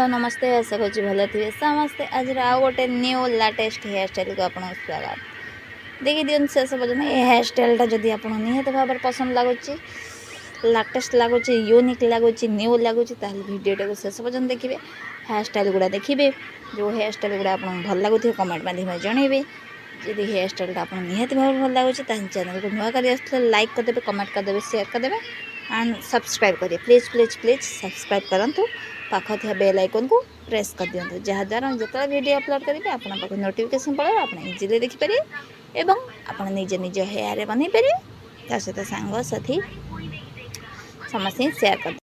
नमस्ते आशा करुँच भल थे समस्ते आज आउ गोटे न्यू लाटेस्ट हेयर स्टाइल को आपको स्वागत देखी दिखाँ शेष पर्यटन ये हेयर स्टाइलटा जदि आप निहत भाव में पसंद लगुच लाटेस्ट लगुच यूनिक लगुच न्यू लगुच भिडियोटा को शेष पर्यटन देखिए हेयर स्टाइल गुड़ा देखिए जो हेयर स्टाइल गुड़ा आपको भल लगुव कमेंट माध्यम जनइबे जदि हेयर स्टाइलटा आप निहत भाव में भल लगुच चैनल को नुआ कर लाइक करदे कमेंट करदे शेयर करदे एंड सब्सक्राइब करिए प्लीज प्लीज प्लीज सब्सक्राइब करूँ पाख थी बेल आइकन को प्रेस कर दिखाँ जहाँद्वारा जो वीडियो अपलोड करेंगे आप नोटिफिकेशन पड़े आप इजिली देखिपारे एवं आप निजे निज हेयर बन पारे सहित सांग साथी समस्त शेयर कर